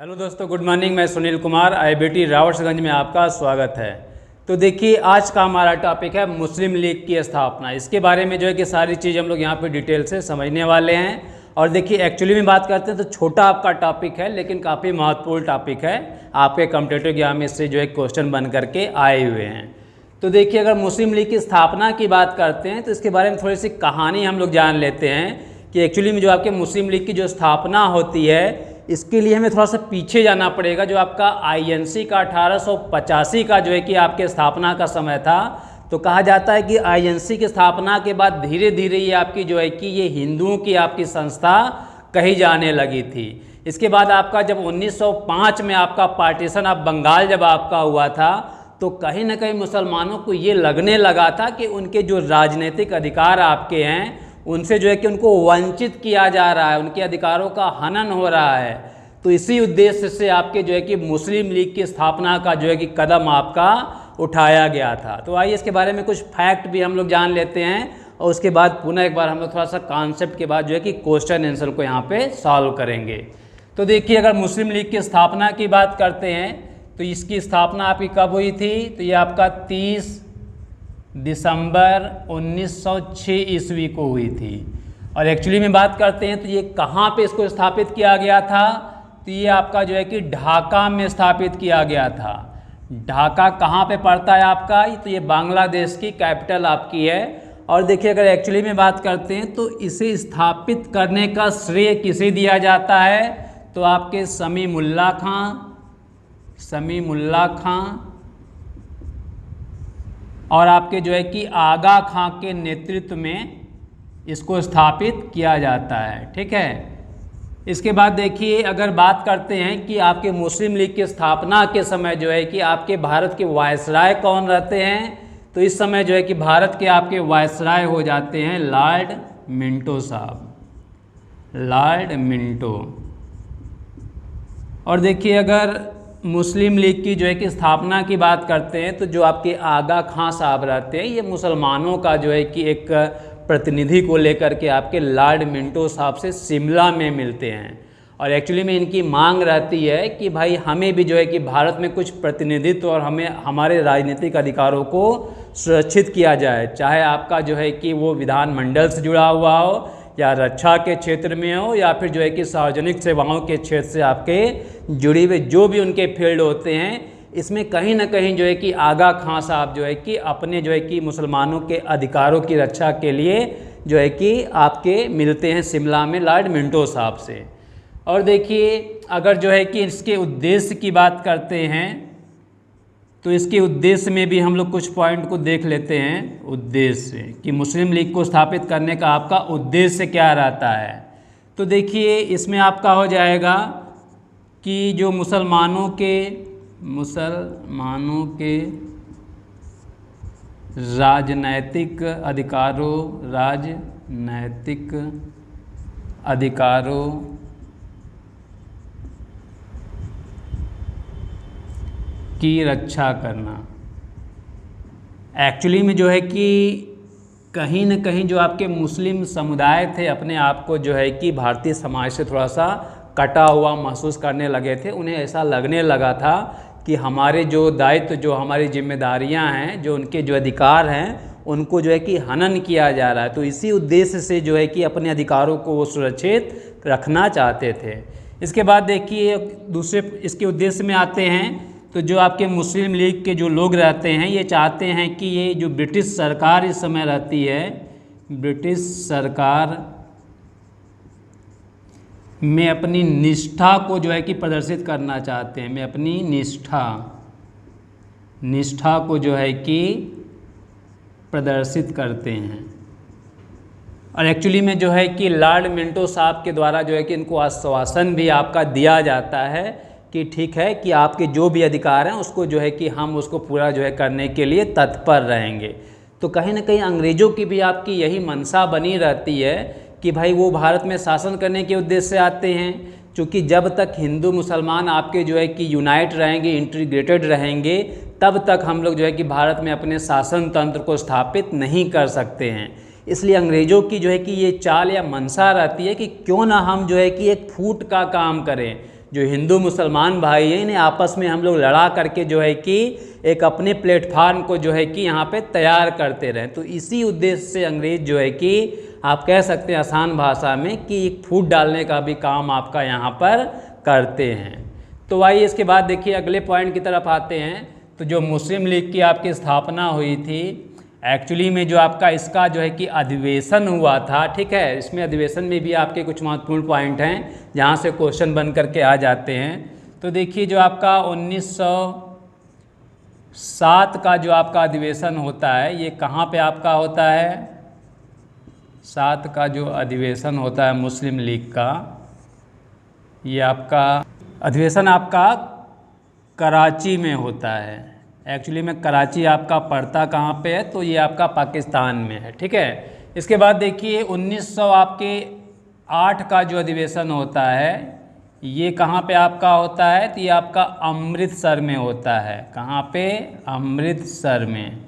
Hello दोस्तों, good morning. मैं Sunil Kumar, IIT Robertsganj में आपका स्वागत है। तो देखिए, आज का हमारा टॉपिक है मुस्लिम लीग की स्थापना। इसके बारे में जो है कि सारी चीज़ हम लोग यहाँ पे डिटेल से समझने वाले हैं। और देखिए, एक्चुअली में बात करते हैं तो छोटा आपका टॉपिक है, लेकिन काफ़ी महत्वपूर्ण टॉपिक है। आपके कॉम्पिटिटिव एग्जाम में इससे जो है क्वेश्चन बन करके आए हुए हैं। तो देखिए, अगर मुस्लिम लीग की स्थापना की बात करते हैं तो इसके बारे में थोड़ी सी कहानी हम लोग जान लेते हैं कि एक्चुअली में जो आपके मुस्लिम लीग की जो स्थापना होती है, इसके लिए हमें थोड़ा सा पीछे जाना पड़ेगा। जो आपका आईएनसी का 1885 का जो है कि आपके स्थापना का समय था, तो कहा जाता है कि आईएनसी की स्थापना के बाद धीरे धीरे ये आपकी जो है कि ये हिंदुओं की आपकी संस्था कही जाने लगी थी। इसके बाद आपका जब 1905 में आपका पार्टीशन ऑफ बंगाल जब आपका हुआ था, तो कहीं ना कहीं मुसलमानों को ये लगने लगा था कि उनके जो राजनीतिक अधिकार आपके हैं, उनसे जो है कि उनको वंचित किया जा रहा है, उनके अधिकारों का हनन हो रहा है। तो इसी उद्देश्य से आपके जो है कि मुस्लिम लीग की स्थापना का जो है कि कदम आपका उठाया गया था। तो आइए इसके बारे में कुछ फैक्ट भी हम लोग जान लेते हैं, और उसके बाद पुनः एक बार हम लोग थोड़ा सा कॉन्सेप्ट के बाद जो है कि क्वेश्चन आंसर को यहाँ पे सॉल्व करेंगे। तो देखिए, अगर मुस्लिम लीग की स्थापना की बात करते हैं तो इसकी स्थापना आपकी कब हुई थी? तो ये आपका 30 दिसंबर 1906 ईस्वी को हुई थी। और एक्चुअली में बात करते हैं तो ये कहाँ पे इसको स्थापित किया गया था? तो ये आपका जो है कि ढाका में स्थापित किया गया था। ढाका कहाँ पे पड़ता है आपका? तो ये बांग्लादेश की कैपिटल आपकी है। और देखिए, अगर एक्चुअली में बात करते हैं तो इसे स्थापित करने का श्रेय किसे दिया जाता है? तो आपके समीमुल्लाह खां और आपके जो है कि आगा खां के नेतृत्व में इसको स्थापित किया जाता है। ठीक है। इसके बाद देखिए, अगर बात करते हैं कि आपके मुस्लिम लीग की स्थापना के समय जो है कि आपके भारत के वायसराय कौन रहते हैं? तो इस समय जो है कि भारत के आपके वायसराय हो जाते हैं लॉर्ड मिंटो साहब, लॉर्ड मिंटो। और देखिए, अगर मुस्लिम लीग की जो है कि स्थापना की बात करते हैं तो जो आपके आगा खां साहब रहते हैं, ये मुसलमानों का जो है कि एक प्रतिनिधि को लेकर के आपके लॉर्ड मिंटो साहब से शिमला में मिलते हैं। और एक्चुअली में इनकी मांग रहती है कि भाई हमें भी जो है कि भारत में कुछ प्रतिनिधित्व और हमें हमारे राजनीतिक अधिकारों को सुरक्षित किया जाए, चाहे आपका जो है कि वो विधानमंडल से जुड़ा हुआ हो या रक्षा के क्षेत्र में हो या फिर जो है कि सार्वजनिक सेवाओं के क्षेत्र से आपके जुड़े हुए जो भी उनके फील्ड होते हैं। इसमें कहीं ना कहीं जो है कि आगा खां साहब जो है कि अपने जो है कि मुसलमानों के अधिकारों की रक्षा के लिए जो है कि आपके मिलते हैं शिमला में लॉर्ड मिंटो साहब से। और देखिए, अगर जो है कि इसके उद्देश्य की बात करते हैं तो इसके उद्देश्य में भी हम लोग कुछ पॉइंट को देख लेते हैं। उद्देश्य कि मुस्लिम लीग को स्थापित करने का आपका उद्देश्य क्या रहता है? तो देखिए, इसमें आपका हो जाएगा कि जो मुसलमानों के राजनैतिक अधिकारों की रक्षा करना। एक्चुअली में जो है कि कहीं न कहीं जो आपके मुस्लिम समुदाय थे, अपने आप को जो है कि भारतीय समाज से थोड़ा सा कटा हुआ महसूस करने लगे थे। उन्हें ऐसा लगने लगा था कि हमारे जो दायित्व, जो हमारी जिम्मेदारियां हैं, जो उनके जो अधिकार हैं, उनको जो है कि हनन किया जा रहा है। तो इसी उद्देश्य से जो है कि अपने अधिकारों को वो सुरक्षित रखना चाहते थे। इसके बाद देखिए, दूसरे इसके उद्देश्य में आते हैं तो जो आपके मुस्लिम लीग के जो लोग रहते हैं, ये चाहते हैं कि ये जो ब्रिटिश सरकार इस समय रहती है, ब्रिटिश सरकार में अपनी निष्ठा को जो है कि प्रदर्शित करना चाहते हैं। में अपनी निष्ठा को जो है कि प्रदर्शित करते हैं। और एक्चुअली में जो है कि लॉर्ड मिंटो साहब के द्वारा जो है कि इनको आश्वासन भी आपका दिया जाता है कि ठीक है कि आपके जो भी अधिकार हैं उसको जो है कि हम उसको पूरा जो है करने के लिए तत्पर रहेंगे। तो कहीं ना कहीं अंग्रेज़ों की भी आपकी यही मंशा बनी रहती है कि भाई वो भारत में शासन करने के उद्देश्य से आते हैं, क्योंकि जब तक हिंदू मुसलमान आपके जो है कि यूनाइट रहेंगे, इंटीग्रेटेड रहेंगे, तब तक हम लोग जो है कि भारत में अपने शासन तंत्र को स्थापित नहीं कर सकते हैं। इसलिए अंग्रेज़ों की जो है कि ये चाल या मंशा रहती है कि क्यों ना हम जो है कि एक फूट का काम करें, जो हिंदू मुसलमान भाई हैं इन्हें आपस में हम लोग लड़ा करके जो है कि एक अपने प्लेटफार्म को जो है कि यहाँ पे तैयार करते रहें। तो इसी उद्देश्य से अंग्रेज जो है कि आप कह सकते हैं आसान भाषा में कि एक फूट डालने का भी काम आपका यहाँ पर करते हैं। तो आइए इसके बाद देखिए अगले पॉइंट की तरफ आते हैं। तो जो मुस्लिम लीग की आपकी स्थापना हुई थी, एक्चुअली में जो आपका इसका जो है कि अधिवेशन हुआ था, ठीक है, इसमें अधिवेशन में भी आपके कुछ महत्वपूर्ण पॉइंट हैं जहाँ से क्वेश्चन बन करके आ जाते हैं। तो देखिए जो आपका 1907 का जो आपका अधिवेशन होता है ये कहाँ पे आपका होता है? 7 का जो अधिवेशन होता है मुस्लिम लीग का, ये आपका अधिवेशन आपका कराची में होता है। एक्चुअली में कराची आपका पड़ता कहाँ पे है? तो ये आपका पाकिस्तान में है, ठीक है। इसके बाद देखिए 1908 का जो अधिवेशन होता है ये कहाँ पे आपका होता है? तो ये आपका अमृतसर में होता है। कहाँ पे? अमृतसर में।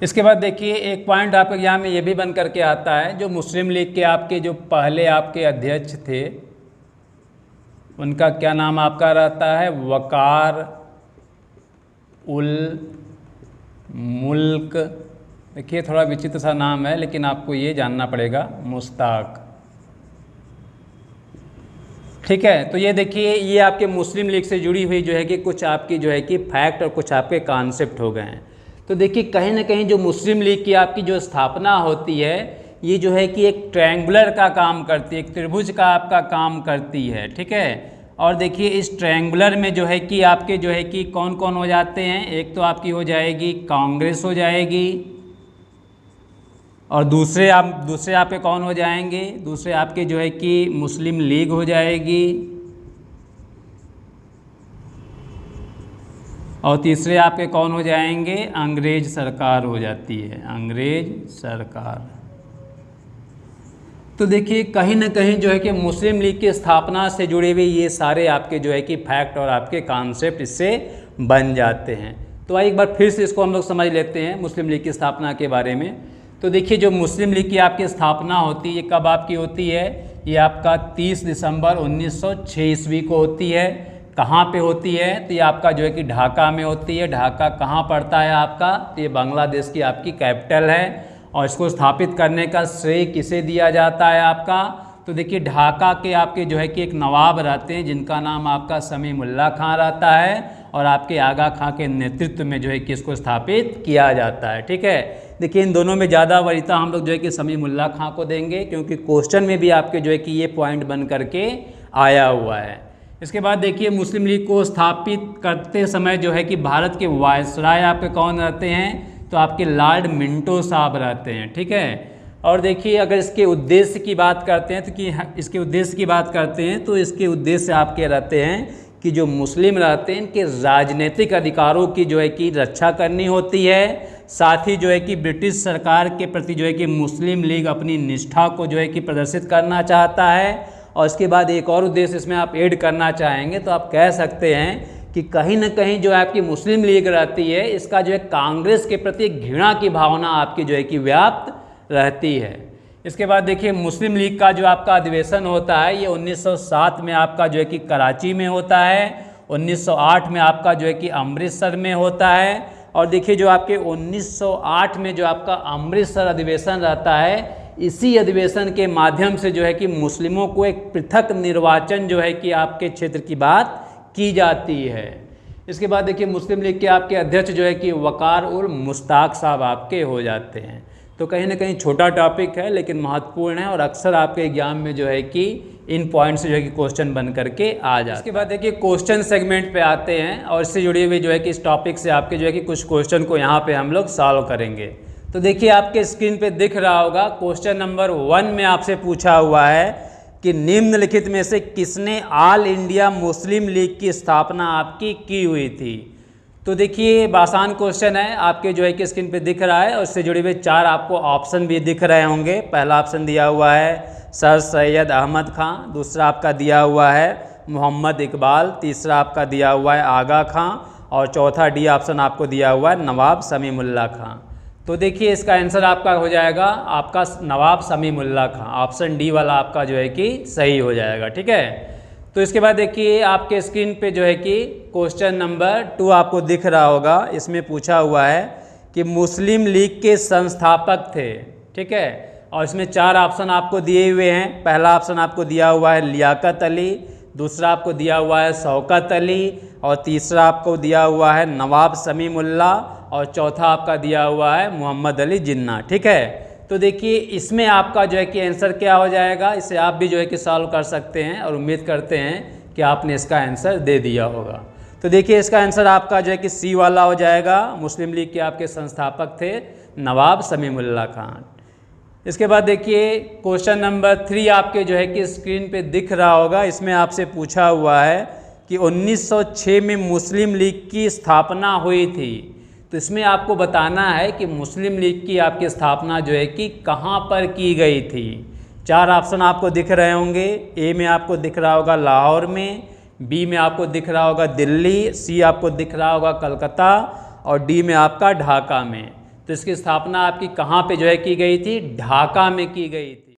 इसके बाद देखिए एक पॉइंट आपके एग्जाम में ये भी बन करके आता है, जो मुस्लिम लीग के आपके जो पहले आपके अध्यक्ष थे उनका क्या नाम आपका रहता है? वकार उल मुल्क। देखिए थोड़ा विचित्र सा नाम है लेकिन आपको ये जानना पड़ेगा, मुश्ताक, ठीक है। तो ये देखिए ये आपके मुस्लिम लीग से जुड़ी हुई जो है कि कुछ आपकी जो है कि फैक्ट और कुछ आपके कॉन्सेप्ट हो गए हैं। तो देखिए कहीं ना कहीं जो मुस्लिम लीग की आपकी जो स्थापना होती है ये जो है कि एक ट्रायंगुलर का काम करती है, एक त्रिभुज का आपका काम करती है, ठीक है। और देखिए इस ट्रायंगुलर में जो है कि आपके जो है कि कौन कौन हो जाते हैं? एक तो आपकी हो जाएगी कांग्रेस हो जाएगी, और दूसरे आपके कौन हो जाएंगे? दूसरे आपके जो है कि मुस्लिम लीग हो जाएगी, और तीसरे आपके कौन हो जाएंगे? अंग्रेज सरकार हो जाती है, अंग्रेज सरकार। तो देखिए कहीं ना कहीं जो है कि मुस्लिम लीग की स्थापना से जुड़े हुए ये सारे आपके जो है कि फैक्ट और आपके कॉन्सेप्ट इससे बन जाते हैं। तो एक बार फिर से इसको हम लोग समझ लेते हैं मुस्लिम लीग की स्थापना के बारे में। तो देखिए जो मुस्लिम लीग की आपकी स्थापना होती है ये कब आपकी होती है? ये आपका 30 दिसंबर 1906 ईस्वी को होती है। कहाँ पे होती है? तो ये आपका जो है कि ढाका में होती है। ढाका कहाँ पड़ता है आपका? तो ये बांग्लादेश की आपकी कैपिटल है। और इसको स्थापित करने का श्रेय किसे दिया जाता है आपका? तो देखिए ढाका के आपके जो है कि एक नवाब रहते हैं जिनका नाम आपका समीउल्लाह खां रहता है, और आपके आगा खां के नेतृत्व में जो है कि इसको स्थापित किया जाता है, ठीक है। देखिए इन दोनों में ज़्यादा वरीयता हम लोग जो है कि समीउल्लाह खां को देंगे, क्योंकि क्वेश्चन में भी आपके जो है कि ये पॉइंट बन करके आया हुआ है। इसके बाद देखिए मुस्लिम लीग को स्थापित करते समय जो है कि भारत के वायसराय आपके कौन रहते हैं? तो आपके लॉर्ड मिंटो साहब रहते हैं, ठीक है। और देखिए अगर इसके उद्देश्य की बात करते हैं तो कि इसके उद्देश्य की बात करते हैं तो इसके उद्देश्य आपके रहते हैं कि जो मुस्लिम रहते हैं इनके राजनीतिक अधिकारों की जो है कि रक्षा करनी होती है। साथ ही जो है कि ब्रिटिश सरकार के प्रति जो है कि मुस्लिम लीग अपनी निष्ठा को जो है कि प्रदर्शित करना चाहता है। और इसके बाद एक और उद्देश्य इसमें आप ऐड करना चाहेंगे तो आप कह सकते हैं कि कहीं ना कहीं जो आपकी मुस्लिम लीग रहती है इसका जो है कांग्रेस के प्रति घृणा की भावना आपकी जो है कि व्याप्त रहती है। इसके बाद देखिए मुस्लिम लीग का जो आपका अधिवेशन होता है ये 1907 में आपका जो है कि कराची में होता है, 1908 में आपका जो है कि अमृतसर में होता है। और देखिए जो आपके 1908 में जो आपका अमृतसर अधिवेशन रहता है इसी अधिवेशन के माध्यम से जो है कि मुस्लिमों को एक पृथक निर्वाचन जो है कि आपके क्षेत्र की बात की जाती है। इसके बाद देखिए मुस्लिम लीग के आपके अध्यक्ष जो है कि वकार उल मुश्ताक साहब आपके हो जाते हैं। तो कहीं ना कहीं छोटा टॉपिक है लेकिन महत्वपूर्ण है, और अक्सर आपके एग्जाम में जो है कि इन पॉइंट से जो है कि क्वेश्चन बन करके आ जाए। इसके बाद देखिए क्वेश्चन सेगमेंट पे आते हैं, और इससे जुड़ी हुई जो है कि इस टॉपिक से आपके जो है कि कुछ क्वेश्चन को यहाँ पे हम लोग सॉल्व करेंगे। तो देखिए आपके स्क्रीन पे दिख रहा होगा क्वेश्चन नंबर 1 में आपसे पूछा हुआ है कि निम्नलिखित में से किसने ऑल इंडिया मुस्लिम लीग की स्थापना आपकी की हुई थी। तो देखिए आसान क्वेश्चन है, आपके जो है कि स्क्रीन पे दिख रहा है, और इससे जुड़े हुए 4 आपको ऑप्शन भी दिख रहे होंगे। पहला ऑप्शन दिया हुआ है सर सैयद अहमद खां, दूसरा आपका दिया हुआ है मोहम्मद इकबाल, तीसरा आपका दिया हुआ है आगा खां, और चौथा डी ऑप्शन आपको दिया हुआ है नवाब समीउल्लाह खां। तो देखिए इसका आंसर आपका हो जाएगा आपका नवाब समीउल्लाह खां, ऑप्शन डी वाला आपका जो है कि सही हो जाएगा, ठीक है। तो इसके बाद देखिए आपके स्क्रीन पे जो है कि क्वेश्चन नंबर 2 आपको दिख रहा होगा। इसमें पूछा हुआ है कि मुस्लिम लीग के संस्थापक थे, ठीक है। और इसमें 4 ऑप्शन आपको दिए हुए हैं। पहला ऑप्शन आपको दिया हुआ है लियाकत अली, दूसरा आपको दिया हुआ है शौकत अली, और तीसरा आपको दिया हुआ है नवाब समीमुल्लाह, और चौथा आपका दिया हुआ है मोहम्मद अली जिन्ना, ठीक है। तो देखिए इसमें आपका जो है कि आंसर क्या हो जाएगा, इसे आप भी जो है कि सॉल्व कर सकते हैं और उम्मीद करते हैं कि आपने इसका आंसर दे दिया होगा। तो देखिए इसका आंसर आपका जो है कि सी वाला हो जाएगा। मुस्लिम लीग के आपके संस्थापक थे नवाब समीमुल्लाह खान। इसके बाद देखिए क्वेश्चन नंबर 3 आपके जो है कि स्क्रीन पे दिख रहा होगा। इसमें आपसे पूछा हुआ है कि 1906 में मुस्लिम लीग की स्थापना हुई थी। तो इसमें आपको बताना है कि मुस्लिम लीग की आपकी स्थापना जो है कि कहाँ पर की गई थी। 4 ऑप्शन आपको दिख रहे होंगे। ए में आपको दिख रहा होगा लाहौर में, बी में आपको दिख रहा होगा दिल्ली, सी आपको दिख रहा होगा कलकत्ता, और डी में आपका ढाका में। तो इसकी स्थापना आपकी कहाँ पे जो है की गई थी, ढाका में की गई थी।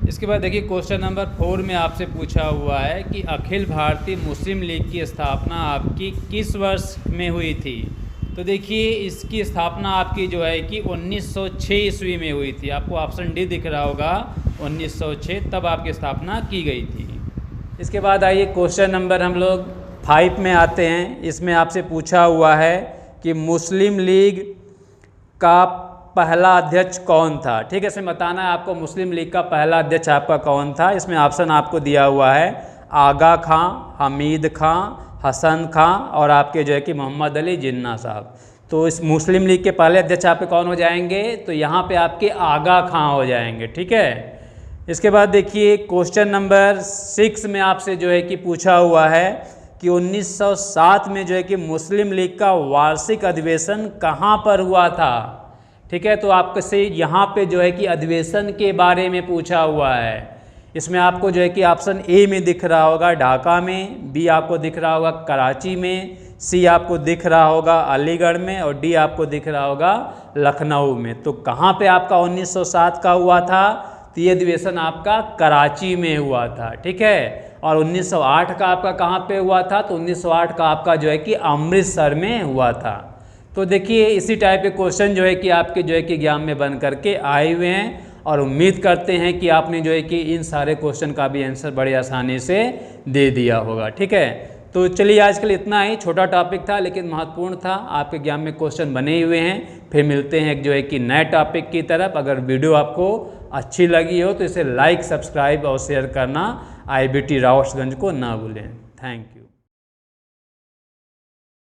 इसके बाद देखिए क्वेश्चन नंबर 4 में आपसे पूछा हुआ है कि अखिल भारतीय मुस्लिम लीग की स्थापना आपकी किस वर्ष में हुई थी। तो देखिए इसकी स्थापना आपकी जो है कि 1906 ईस्वी में हुई थी। आपको ऑप्शन डी दिख रहा होगा 1906, तब आपकी स्थापना की गई थी। इसके बाद आइए क्वेश्चन नंबर हम लोग 5 में आते हैं। इसमें आपसे पूछा हुआ है कि मुस्लिम लीग का पहला अध्यक्ष कौन था, ठीक है। इसमें बताना है आपको मुस्लिम लीग का पहला अध्यक्ष आपका कौन था। इसमें ऑप्शन आपको दिया हुआ है आगा खां, हमीद खां, हसन खां, और आपके जो है कि मोहम्मद अली जिन्ना साहब। तो इस मुस्लिम लीग के पहले अध्यक्ष आपके कौन हो जाएंगे, तो यहाँ पे आपके आगा खां हो जाएंगे, ठीक है। इसके बाद देखिए क्वेश्चन नंबर 6 में आपसे जो है कि पूछा हुआ है कि 1907 में जो है कि मुस्लिम लीग का वार्षिक अधिवेशन कहाँ पर हुआ था, ठीक है। तो आपसे यहाँ पे जो है कि अधिवेशन के बारे में पूछा हुआ है। इसमें आपको जो है कि ऑप्शन ए में दिख रहा होगा ढाका में, बी आपको दिख रहा होगा कराची में, सी आपको दिख रहा होगा अलीगढ़ में, और डी आपको दिख रहा होगा लखनऊ में। तो कहाँ पे आपका 1907 का हुआ था, तो ये अधिवेशन आपका कराची में हुआ था, ठीक है। और 1908 का आपका कहाँ पे हुआ था, तो 1908 का आपका जो है कि अमृतसर में हुआ था। तो देखिए इसी टाइप के क्वेश्चन जो है कि आपके जो है कि एग्जाम में बन करके आए हुए हैं, और उम्मीद करते हैं कि आपने जो है कि इन सारे क्वेश्चन का भी आंसर बड़े आसानी से दे दिया होगा, ठीक है। तो चलिए आज के लिए इतना ही, छोटा टॉपिक था लेकिन महत्वपूर्ण था। आपके एग्जाम में क्वेश्चन बने हुए हैं। फिर मिलते हैं जो है कि नए टॉपिक की तरफ। अगर वीडियो आपको अच्छी लगी हो तो इसे लाइक, सब्सक्राइब और शेयर करना IBT रावट्सगंज को ना भूलें। Thank you.